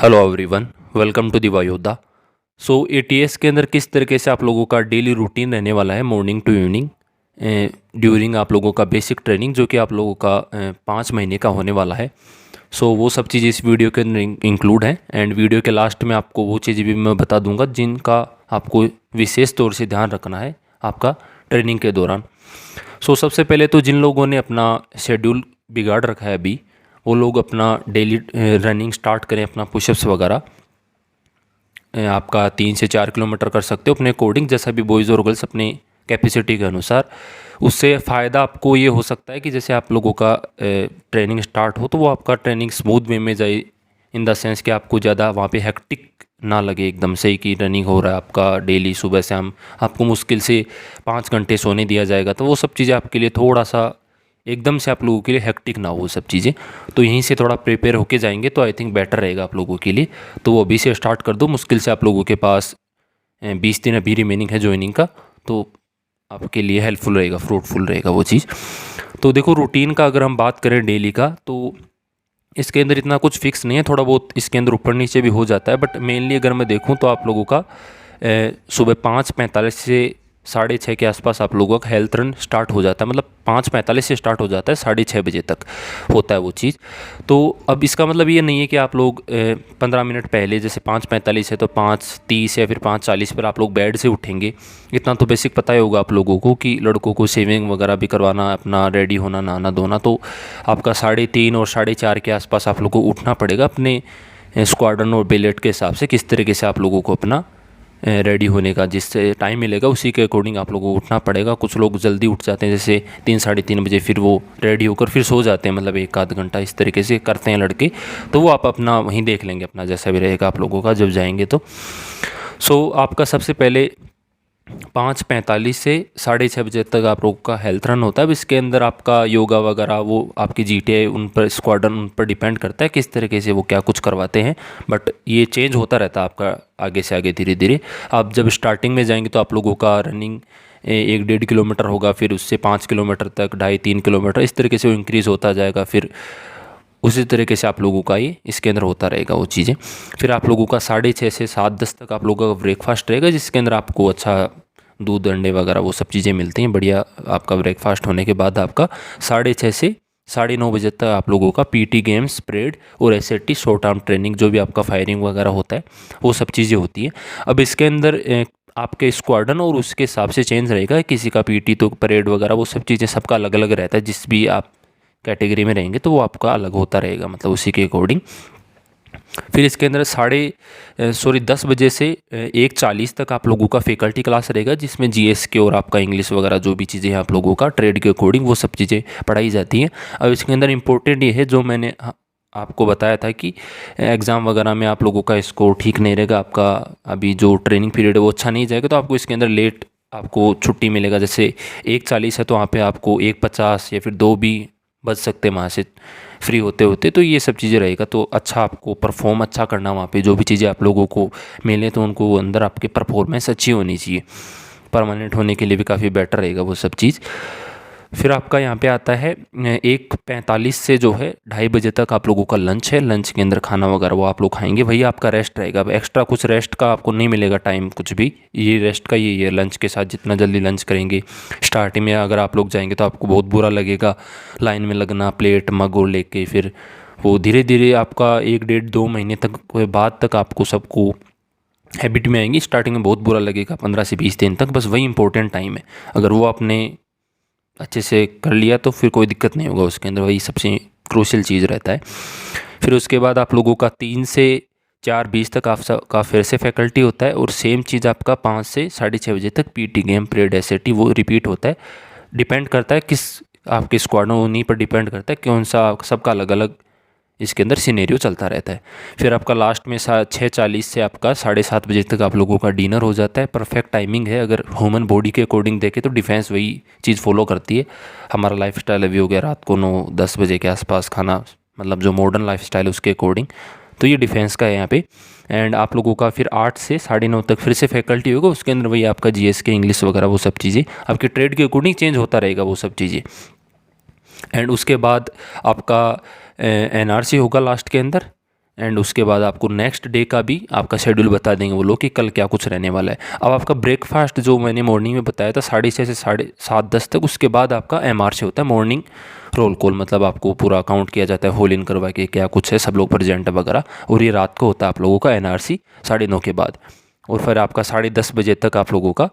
Hello everyone, welcome to दिवा योद्धा। सो ATS के अंदर किस तरीके से आप लोगों का डेली रूटीन रहने वाला है मॉर्निंग टू इवनिंग ड्यूरिंग आप लोगों का बेसिक ट्रेनिंग, जो कि आप लोगों का 5 महीने का होने वाला है। सो वो सब चीज़ें इस वीडियो के अंदर इंक्लूड हैं एंड वीडियो के लास्ट में आपको वो चीज़ें भी मैं बता दूंगा जिनका आपको विशेष तौर से ध्यान रखना है आपका ट्रेनिंग के दौरान। सो सबसे पहले तो जिन लोगों ने अपना शेड्यूल बिगाड़ रखा है अभी, वो लोग अपना डेली रनिंग स्टार्ट करें, अपना पुशअप्स वगैरह आपका 3 से 4 किलोमीटर कर सकते हो अपने अकॉर्डिंग, जैसा भी बॉयज़ और गर्ल्स अपने कैपेसिटी के अनुसार। उससे फ़ायदा आपको ये हो सकता है कि जैसे आप लोगों का ट्रेनिंग स्टार्ट हो तो वो आपका ट्रेनिंग स्मूथ वे में जाए, इन द सेंस कि आपको ज़्यादा वहाँ पे हेक्टिक ना लगे एकदम से ही कि रनिंग हो रहा है आपका डेली सुबह शाम, आपको मुश्किल से 5 घंटे सोने दिया जाएगा, तो वो सब चीज़ें आपके लिए थोड़ा सा एकदम से आप लोगों के लिए हेक्टिक ना हो सब चीज़ें। तो यहीं से थोड़ा प्रिपेयर होके जाएंगे तो आई थिंक बेटर रहेगा आप लोगों के लिए। तो वो अभी से स्टार्ट कर दो, मुश्किल से आप लोगों के पास 20 दिन अभी रिमेनिंग है ज्वाइनिंग का, तो आपके लिए हेल्पफुल रहेगा, फ्रूटफुल रहेगा वो चीज़। तो देखो रूटीन का अगर हम बात करें डेली का, तो इसके अंदर इतना कुछ फिक्स नहीं है, थोड़ा बहुत इसके अंदर ऊपर नीचे भी हो जाता है, बट मेनली अगर मैं देखूं तो आप लोगों का सुबह 5:45 से 6:30 के आसपास आप लोगों का हेल्थ रन स्टार्ट हो जाता है। मतलब 5:45 से स्टार्ट हो जाता है, 6:30 बजे तक होता है वो चीज़। तो अब इसका मतलब ये नहीं है कि आप लोग 15 मिनट पहले, जैसे 5:45 है तो 5:30 या फिर 5:40 पर आप लोग बेड से उठेंगे। इतना तो बेसिक पता ही होगा आप लोगों को कि लड़कों को शेविंग वगैरह भी करवाना, अपना रेडी होना, नहाना धोना, तो आपका 3:30 और 4:30 के आसपास आप लोगों को उठना पड़ेगा अपने स्क्वाड्रन और बेलेट के हिसाब से। किस तरीके से आप लोगों को अपना रेडी होने का जिससे टाइम मिलेगा उसी के अकॉर्डिंग आप लोगों को उठना पड़ेगा। कुछ लोग जल्दी उठ जाते हैं, जैसे 3-3:30 बजे, फिर वो रेडी होकर फिर सो जाते हैं, मतलब 1 आध घंटा इस तरीके से करते हैं लड़के। तो वो आप अपना वहीं देख लेंगे, अपना जैसा भी रहेगा आप लोगों का जब जाएंगे तो। सो आपका सबसे पहले 5:45 से 6:30 बजे तक आप लोगों का हेल्थ रन होता है। अब इसके अंदर आपका योगा वगैरह, वो आपकी जीटीआई उन पर, स्क्वाड्रन उन पर डिपेंड करता है किस तरीके से वो क्या कुछ करवाते हैं, बट ये चेंज होता रहता है आपका आगे से आगे धीरे धीरे। आप जब स्टार्टिंग में जाएंगे तो आप लोगों का रनिंग 1-1.5 किलोमीटर होगा, फिर उससे 5 किलोमीटर तक, 2.5-3 किलोमीटर, इस तरीके से वो इंक्रीज़ होता जाएगा। फिर उसी तरीके से आप लोगों का ये इसके अंदर होता रहेगा वो चीज़ें। फिर आप लोगों का 6:30 से 7:10 तक आप लोगों का ब्रेकफास्ट रहेगा, जिसके अंदर आपको अच्छा दूध, अंडे वगैरह वो सब चीज़ें मिलती हैं बढ़िया। आपका ब्रेकफास्ट होने के बाद आपका 6:30 से 9:30 बजे तक आप लोगों का पीटी गेम्स, परेड और एसएटी शॉर्ट आर्म ट्रेनिंग, जो भी आपका फायरिंग वगैरह होता है वो सब चीज़ें होती हैं। अब इसके अंदर आपके स्क्वाड्रन और उसके हिसाब से चेंज रहेगा, किसी का पीटी तो परेड वगैरह वो सब चीज़ें सबका अलग अलग रहता है। जिस भी आप कैटेगरी में रहेंगे तो वो आपका अलग होता रहेगा, मतलब उसी के अकॉर्डिंग। फिर इसके अंदर 10 बजे से 1:40 तक आप लोगों का फैकल्टी क्लास रहेगा, जिसमें जीएस के और आपका इंग्लिश वगैरह जो भी चीज़ें हैं आप लोगों का ट्रेड के अकॉर्डिंग वो सब चीज़ें पढ़ाई जाती हैं। अब इसके अंदर इम्पोर्टेंट ये है, जो मैंने आपको बताया था कि एग्ज़ाम वगैरह में आप लोगों का स्कोर ठीक नहीं रहेगा, आपका अभी जो ट्रेनिंग पीरियड है वो अच्छा नहीं जाएगा, तो आपको इसके अंदर लेट आपको छुट्टी मिलेगा। जैसे 1:40 है तो वहाँ पे आपको 1:50 या फिर 2 भी बच सकते हैं वहाँ से फ्री होते होते। तो ये सब चीज़ें रहेगा, तो अच्छा आपको परफॉर्म अच्छा करना, वहाँ पे जो भी चीज़ें आप लोगों को मिले तो उनको अंदर आपके परफॉर्मेंस अच्छी होनी चाहिए, परमानेंट होने के लिए भी काफ़ी बेटर रहेगा वो सब चीज़। फिर आपका यहाँ पे आता है 1:45 से जो है 2:30 बजे तक आप लोगों का लंच है। लंच के अंदर खाना वगैरह वो आप लोग खाएंगे, वही आपका रेस्ट रहेगा। अब एक्स्ट्रा कुछ रेस्ट का आपको नहीं मिलेगा टाइम कुछ भी, ये रेस्ट का ये लंच के साथ जितना जल्दी लंच करेंगे। स्टार्टिंग में अगर आप लोग जाएंगे तो आपको बहुत बुरा लगेगा लाइन में लगना, प्लेट मग और लेके, फिर वो धीरे धीरे आपका 1-1.5-2 महीने तक बाद तक आपको सबको हैबिट में आएंगी। स्टार्टिंग में बहुत बुरा लगेगा 15 से 20 दिन तक, बस वही इंपॉर्टेंट टाइम है। अगर वो आपने अच्छे से कर लिया तो फिर कोई दिक्कत नहीं होगा उसके अंदर, वही सबसे क्रूशियल चीज़ रहता है। फिर उसके बाद आप लोगों का 3 से 4:20 तक आपका फिर से फैकल्टी होता है, और सेम चीज़ आपका 5 से 6:30 बजे तक पीटी गेम, परेड, एसएटी वो रिपीट होता है। डिपेंड करता है किस आपके स्क्वाड में, उन्हीं पर डिपेंड करता है कौन सा, सबका अलग अलग इसके अंदर सिनेरियो चलता रहता है। फिर आपका लास्ट में 6:40 से आपका 7:30 बजे तक आप लोगों का डिनर हो जाता है। परफेक्ट टाइमिंग है। अगर ह्यूमन बॉडी के अकॉर्डिंग देखें तो डिफेंस वही चीज़ फॉलो करती है। हमारा लाइफ स्टाइल अभी हो गया रात को 9-10 बजे के आसपास खाना, मतलब जो मॉडर्न लाइफ स्टाइल है उसके अकॉर्डिंग। तो ये डिफेंस का है यहाँ पे। एंड आप लोगों का फिर 8 से 9:30 तक फिर से फैकल्टी होगा, उसके अंदर वही आपका जीएस के, इंग्लिश वगैरह वो सब चीज़ें आपके ट्रेड के अकॉर्डिंग चेंज होता रहेगा वो सब चीज़ें। एंड उसके बाद आपका एनआरसी होगा लास्ट के अंदर, एंड उसके बाद आपको नेक्स्ट डे का भी आपका शेड्यूल बता देंगे वो लोग कि कल क्या कुछ रहने वाला है। अब आपका ब्रेकफास्ट जो मैंने मॉर्निंग में बताया था 6:30 से 7:30 तक, उसके बाद आपका MR से होता है मॉर्निंग रोल कॉल, मतलब आपको पूरा काउंट किया जाता है होल इन करवा के क्या कुछ है, सब लोग प्रेजेंट वगैरह। और ये रात को होता है आप लोगों का NRC 9:30 के बाद। और फिर आपका 10:30 बजे तक आप लोगों का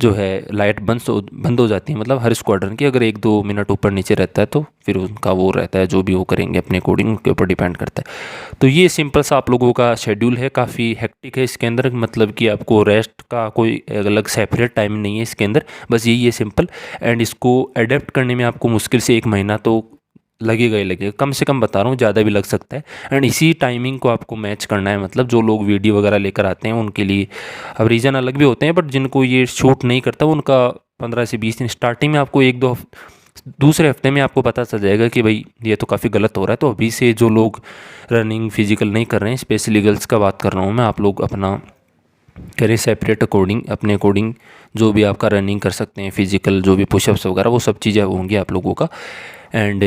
जो है लाइट बंद हो जाती है, मतलब हर स्क्वाड्रन की। अगर 1-2 मिनट ऊपर नीचे रहता है तो फिर उनका वो रहता है, जो भी वो करेंगे अपने अकॉर्डिंग, उनके ऊपर डिपेंड करता है। तो ये सिंपल सा आप लोगों का शेड्यूल है, काफ़ी हेक्टिक है इसके अंदर, मतलब कि आपको रेस्ट का कोई अलग सेपरेट टाइम नहीं है इसके अंदर, बस यही है सिंपल। एंड इसको अडेप्ट करने में आपको मुश्किल से 1 महीना तो लगेगा ही लगेगा, कम से कम बता रहा हूँ, ज़्यादा भी लग सकता है। एंड इसी टाइमिंग को आपको मैच करना है, मतलब जो लोग वीडियो वगैरह लेकर आते हैं उनके लिए अब रीज़न अलग भी होते हैं, बट जिनको ये शूट नहीं करता उनका 15 से 20 दिन स्टार्टिंग में आपको 1-2 दूसरे हफ्ते में आपको पता चल जाएगा कि भाई ये तो काफ़ी गलत हो रहा है। तो अभी से जो लोग रनिंग फिजिकल नहीं कर रहे हैं, स्पेशली गर्ल्स का बात कर रहा हूँ मैं, आप लोग अपना करें सेपरेट अकॉर्डिंग, अपने अकॉर्डिंग जो भी आपका रनिंग कर सकते हैं, फिजिकल जो भी पुशअप्स वगैरह वो सब चीज़ें होंगी आप लोगों का। एंड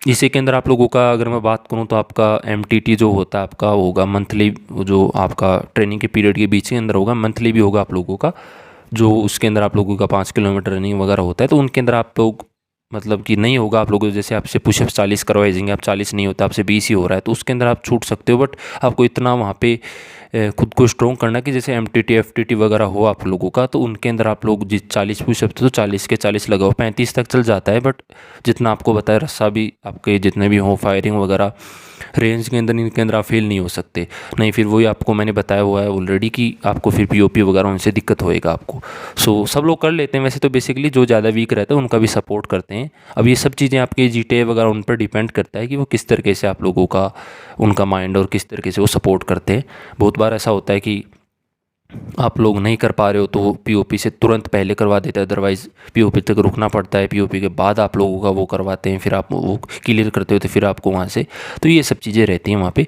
इसी के अंदर आप लोगों का अगर मैं बात करूं तो आपका MTT जो होता है आपका होगा मंथली, जो आपका ट्रेनिंग के पीरियड के बीच के अंदर होगा, मंथली भी होगा आप लोगों का, जो उसके अंदर आप लोगों का 5 किलोमीटर रनिंग वगैरह होता है। तो उनके अंदर आप लोग मतलब कि नहीं होगा आप लोगों, जैसे आपसे पुशअप 40 करवाए जाएंगे, आप 40 नहीं होता, आपसे 20 ही हो रहा है, तो उसके अंदर आप छूट सकते हो। बट आपको इतना वहाँ पे खुद को स्ट्रॉन्ग करना कि जैसे MTT FTT वगैरह हो आप लोगों का, तो उनके अंदर आप लोग जिस 40 पुशअप थे तो 40 के 40 लगाओ, 35 तक चल जाता है। बट जितना आपको बताया रस्सा भी आपके जितने भी हों, फायरिंग वगैरह रेंज के अंदर, इनके अंदर आप फेल नहीं हो सकते, नहीं फिर वही आपको मैंने बताया हुआ है ऑलरेडी कि आपको फिर POP वगैरह उनसे दिक्कत होएगा आपको। सो सब लोग कर लेते हैं वैसे तो, बेसिकली जो ज़्यादा वीक रहता है उनका भी सपोर्ट करते हैं। अब ये सब चीज़ें आपके GTA वगैरह उन पर डिपेंड करता है कि वो किस तरीके से आप लोगों का उनका माइंड और किस तरीके से वो सपोर्ट करते हैं। बहुत बार ऐसा होता है कि आप लोग नहीं कर पा रहे हो तो POP से तुरंत पहले करवा देते हैं, अदरवाइज़ POP तक रुकना पड़ता है, POP के बाद आप लोगों का वो करवाते हैं, फिर आप वो क्लियर करते हो तो फिर आपको वहाँ से, तो ये सब चीज़ें रहती हैं वहाँ पे।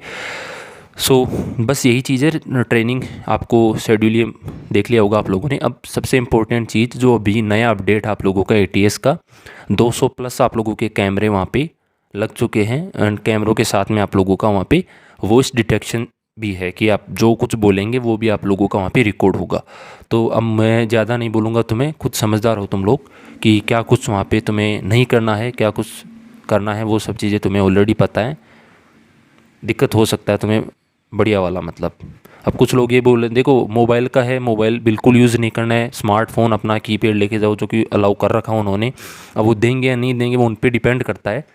सो बस यही चीज़ है, ट्रेनिंग आपको शेड्यूल ये देख लिया होगा आप लोगों ने। अब सबसे इम्पोर्टेंट चीज़ जो अभी नया अपडेट आप लोगों का ATS का 200 प्लस आप लोगों के कैमरे वहाँ पे लग चुके हैं, एंड कैमरों के साथ में आप लोगों का वहाँ पे वॉइस डिटेक्शन भी है कि आप जो कुछ बोलेंगे वो भी आप लोगों का वहाँ पे रिकॉर्ड होगा। तो अब मैं ज़्यादा नहीं बोलूँगा, तुम्हें खुद समझदार हो तुम लोग कि क्या कुछ वहाँ पे तुम्हें नहीं करना है, क्या कुछ करना है, वो सब चीज़ें तुम्हें ऑलरेडी पता है। दिक्कत हो सकता है तुम्हें बढ़िया वाला, मतलब अब कुछ लोग ये बोल रहे हैं, देखो मोबाइल का है, मोबाइल बिल्कुल यूज़ नहीं करना है, स्मार्टफोन अपना कीपैड लेके जाओ, जो कि अलाउ कर रखा है उन्होंने। अब वो देंगे या नहीं देंगे वो उन पर डिपेंड करता है,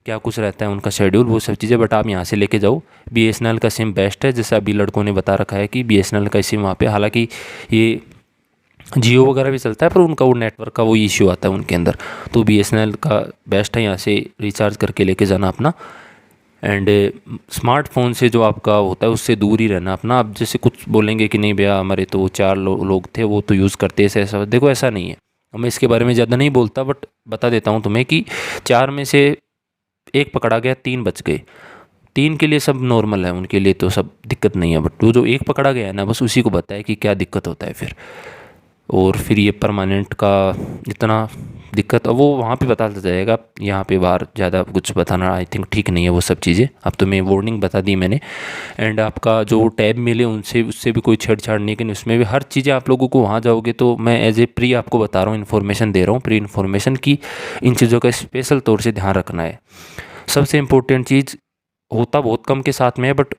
क्या कुछ रहता है उनका शेड्यूल, वो सब चीज़ें। बट आप यहाँ से लेके जाओ, BSNL का सिम बेस्ट है, जैसे अभी लड़कों ने बता रखा है कि BSNL का सिम वहाँ पे, हालांकि ये जियो वगैरह भी चलता है पर उनका वो नेटवर्क का वो इश्यू आता है उनके अंदर, तो BSNL का बेस्ट है, यहाँ से रिचार्ज करके लेके जाना अपना। एंड स्मार्टफोन से जो आपका होता है उससे दूर ही रहना अपना। आप जैसे कुछ बोलेंगे कि नहीं भैया हमारे तो 4 लोग थे वो तो यूज़ करते ऐसे ऐसा, देखो ऐसा नहीं है। अब मैं इसके बारे में ज़्यादा नहीं बोलता, बट बता देता हूँ तुम्हें कि 4 में से 1 पकड़ा गया, 3 बच गए, 3 के लिए सब नॉर्मल है, उनके लिए तो सब दिक्कत नहीं है। बट वो जो 1 पकड़ा गया है ना, बस उसी को बताए कि क्या दिक्कत होता है फिर, और फिर ये परमानेंट का इतना दिक्कत, अब वो वहाँ पे पता चल जाएगा, यहाँ पे बाहर ज़्यादा कुछ बताना आई थिंक ठीक नहीं है वो सब चीज़ें। अब तुम्हें वार्निंग बता दी मैंने। एंड आपका जो टैब मिले उनसे उससे भी कोई छेड़छाड़ नहीं करनी, उसमें भी हर चीज़ें आप लोगों को वहाँ जाओगे तो मैं एज ए प्री आपको बता रहा हूँ, इन्फॉर्मेशन दे रहा हूँ, प्री इन्फॉर्मेशन की इन चीज़ों का स्पेशल तौर से ध्यान रखना है। सबसे इम्पोर्टेंट चीज़ होता बहुत कम के साथ में है, बट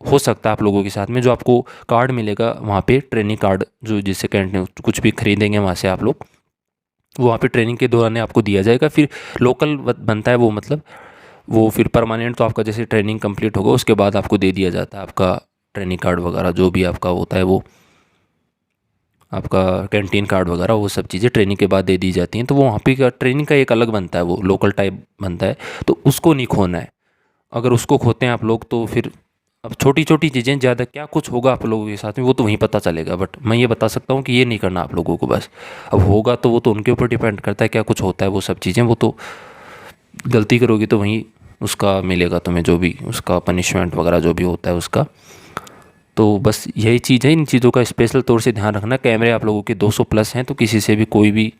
हो सकता है आप लोगों के साथ में, जो आपको कार्ड मिलेगा वहाँ पे ट्रेनिंग कार्ड, जो जिससे कैंटीन कुछ भी खरीदेंगे वहाँ से आप लोग, वो वहाँ पे ट्रेनिंग के दौरान आपको दिया जाएगा। फिर लोकल बनता है वो, मतलब वो फिर परमानेंट तो आपका जैसे ट्रेनिंग कंप्लीट होगा उसके बाद आपको दे दिया जाता है आपका ट्रेनिंग कार्ड वगैरह, जो भी आपका होता है वो आपका कैंटीन कार्ड वगैरह, वो सब चीज़ें ट्रेनिंग के बाद दे दी जाती हैं। तो वो वहाँ पे का ट्रेनिंग का एक अलग बनता है, वो लोकल टाइप बनता है, तो उसको नहीं खोना है। अगर उसको खोते हैं आप लोग तो फिर अब छोटी छोटी चीज़ें ज़्यादा क्या कुछ होगा आप लोगों के साथ में वो तो वहीं पता चलेगा, बट मैं ये बता सकता हूँ कि ये नहीं करना आप लोगों को बस। अब होगा तो वो तो उनके ऊपर डिपेंड करता है क्या कुछ होता है, वो सब चीज़ें वो तो गलती करोगी तो वहीं उसका मिलेगा तुम्हें, जो भी उसका पनिशमेंट वगैरह जो भी होता है उसका। तो बस यही चीज़ है, इन चीज़ों का स्पेशल तौर से ध्यान रखना। कैमरे आप लोगों के 200 प्लस हैं तो किसी से भी कोई भी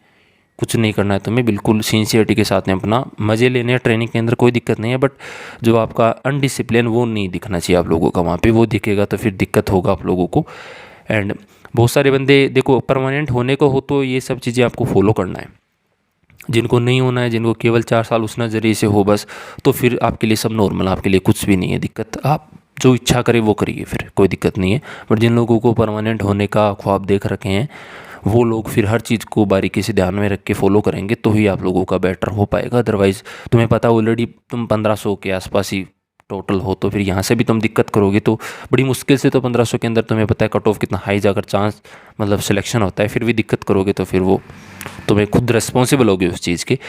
कुछ नहीं करना है तुम्हें, बिल्कुल सिंसियरिटी के साथ में अपना मज़े लेने हैं ट्रेनिंग के अंदर, कोई दिक्कत नहीं है। बट जो आपका अनडिसिप्लिन वो नहीं दिखना चाहिए आप लोगों का वहाँ पे, वो दिखेगा तो फिर दिक्कत होगा आप लोगों को। एंड बहुत सारे बंदे देखो परमानेंट होने को हो तो ये सब चीज़ें आपको फॉलो करना है, जिनको नहीं होना है, जिनको केवल 4 साल उस नज़रिए से हो बस, तो फिर आपके लिए सब नॉर्मल, आपके लिए कुछ भी नहीं है दिक्कत, आप जो इच्छा करें वो करिए, फिर कोई दिक्कत नहीं है। बट जिन लोगों को परमानेंट होने का ख्वाब देख रखे हैं वो लोग फिर हर चीज़ को बारीकी से ध्यान में रख के फॉलो करेंगे तो ही आप लोगों का बेटर हो पाएगा। अदरवाइज़ तुम्हें पता ऑलरेडी तुम 1500 के आसपास ही टोटल हो, तो फिर यहाँ से भी तुम दिक्कत करोगे तो बड़ी मुश्किल से, तो 1500 के अंदर तुम्हें पता है कट ऑफ कितना हाई जाकर चांस मतलब सिलेक्शन होता है, फिर भी दिक्कत करोगे तो फिर वो तुम्हें खुद रिस्पॉन्सिबल होगे उस चीज़ के।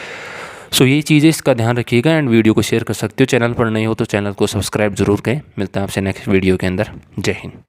सो ये चीज़ें इसका ध्यान रखिएगा एंड वीडियो को शेयर कर सकते हो। चैनल पर नहीं हो तो चैनल को सब्सक्राइब जरूर करें। मिलते हैं आपसे नेक्स्ट वीडियो के अंदर। जय हिंद।